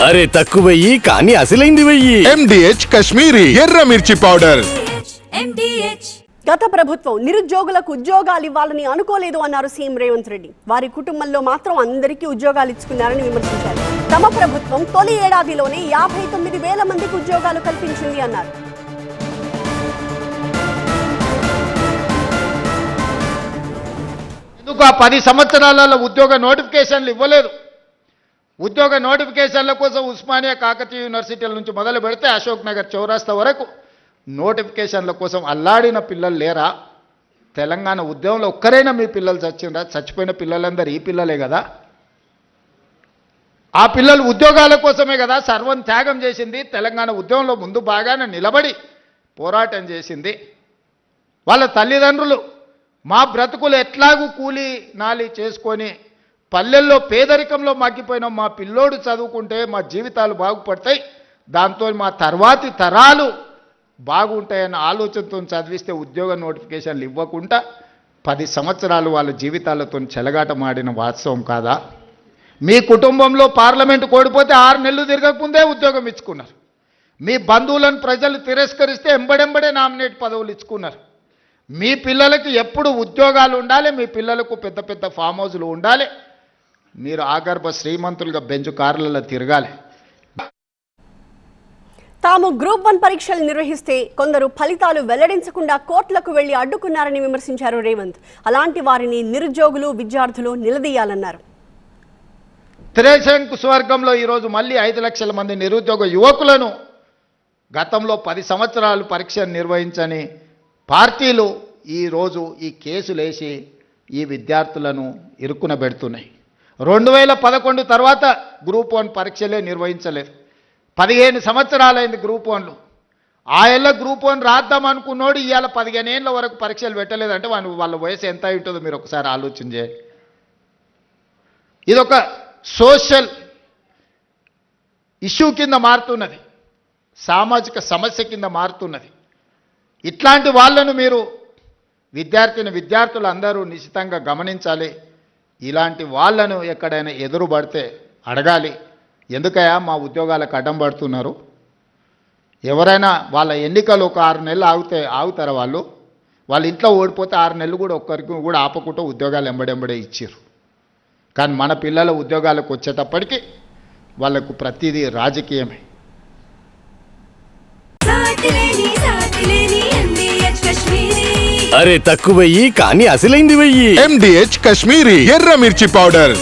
అరే తక్కువయ్యి కానీ అసలైంది వెయ్యి. MDH కాశ్మీరీ ఎర్ర మిర్చి పౌడర్. గత ప్రభుత్వం నిరుద్యోగులకు ఉద్యోగాలు ఇవ్వాలని అనుకోలేదు అన్నారు సీఎం రేవంత్ రెడ్డి. వారి కుటుంబంలో మాత్రం అందరికీ ఉద్యోగాలు ఇచ్చుకున్నారని విమర్శించారు. తమ ప్రభుత్వం తొలి ఏడాదిలోనే 59,000 మందికి ఉద్యోగాలు కల్పించింది అన్నారు. ఎందుకు ఆ 10 సంవత్సరాలలో ఉద్యోగ నోటిఫికేషన్లు ఇవ్వలేదు? ఉద్యోగ నోటిఫికేషన్ల కోసం ఉస్మానియా కాకతీయ యూనివర్సిటీల నుంచి మొదలు పెడితే అశోక్ నగర్ చౌరాస్తా వరకు నోటిఫికేషన్ల కోసం అల్లాడిన పిల్లలు లేరా? తెలంగాణ ఉద్యమంలో ఒక్కరైనా మీ పిల్లలు చచ్చిండ్రా? చచ్చిపోయిన పిల్లలందరూ ఈ పిల్లలే కదా. ఆ పిల్లలు ఉద్యోగాల కోసమే కదా సర్వం త్యాగం చేసింది. తెలంగాణ ఉద్యమంలో ముందు బాగానే నిలబడి పోరాటం చేసింది. వాళ్ళ తల్లిదండ్రులు మా బ్రతుకులు ఎట్లాగూ కూలి నాలి చేసుకొని పల్లెల్లో పేదరికంలో మగ్గిపోయిన మా పిల్లోడు చదువుకుంటే మా జీవితాలు బాగుపడతాయి, దాంతో మా తర్వాతి తరాలు బాగుంటాయన్న ఆలోచనతో చదివిస్తే ఉద్యోగ నోటిఫికేషన్లు ఇవ్వకుండా 10 సంవత్సరాలు వాళ్ళ జీవితాలతో చెలగాటమాడిన వాస్తవం కాదా? మీ కుటుంబంలో పార్లమెంటు కోడిపోతే 6 నెలలు తిరగకముందే ఉద్యోగం ఇచ్చుకున్నారు. మీ బంధువులను ప్రజలు తిరస్కరిస్తే ఎంబడెంబడే నామినేట్ పదవులు ఇచ్చుకున్నారు. మీ పిల్లలకి ఎప్పుడు ఉద్యోగాలు ఉండాలి, మీ పిల్లలకు పెద్ద పెద్ద ఫామ్ హౌస్లు ఉండాలి, మీరు ఆగర్భ శ్రీమంతులుగా బెంచ్ కార్లలో తిరగాలి. తాము గ్రూప్ 1 పరీక్షలు నిర్వహిస్తే కొందరు ఫలితాలు వెల్లడించకుండా కోర్టులకు వెళ్లి అడ్డుకున్నారని విమర్శించారు రేవంత్. అలాంటి వారిని నిరుద్యోగులు విద్యార్థులు నిలదీయాలన్నారు. త్రిశంకు స్వర్గంలో ఈరోజు మళ్ళీ 5 లక్షల మంది నిరుద్యోగ యువకులను గతంలో 10 సంవత్సరాలు పరీక్ష నిర్వహించని పార్టీలు ఈరోజు ఈ కేసులు వేసి ఈ విద్యార్థులను ఇరుక్కున పెడుతున్నాయి. 2011 తర్వాత గ్రూప్ 1 పరీక్షలే నిర్వహించలేదు. 15 సంవత్సరాలైంది గ్రూప్ 1లు. ఆయల్ల గ్రూప్ 1 రాద్దాం అనుకున్నోడు ఇవాళ 15 ఏళ్ళ వరకు పరీక్షలు పెట్టలేదంటే వాళ్ళ వయసు ఎంత ఉంటుందో మీరు ఒకసారి ఆలోచన చేయండి. ఇదొక సోషల్ ఇష్యూ కింద మారుతున్నది, సామాజిక సమస్య కింద మారుతున్నది. ఇట్లాంటి వాళ్ళను మీరు విద్యార్థులు అందరూ నిశ్చితంగా గమనించాలి. ఇలాంటి వాళ్ళను ఎక్కడైనా ఎదురుపడితే అడగాలి, ఎందుకయ్యా మా ఉద్యోగాలకు అడ్డం పడుతున్నారు? ఎవరైనా వాళ్ళ ఎన్నికలు ఒక 6 నెలలు ఆగుతారా? వాళ్ళ ఇంట్లో ఓడిపోతే 6 నెలలు కూడా ఒక్కరికి కూడా ఆపకుండా ఉద్యోగాలు ఎంబడెంబడే ఇచ్చారు. కానీ మన పిల్లల ఉద్యోగాలకు వచ్చేటప్పటికి వాళ్ళకు ప్రతిదీ రాజకీయమే. అరే తక్కువయ్యి కానీ అసలైంది వెయ్యి. MDH కాశ్మీరీ ఎర్ర మిర్చి పౌడర్.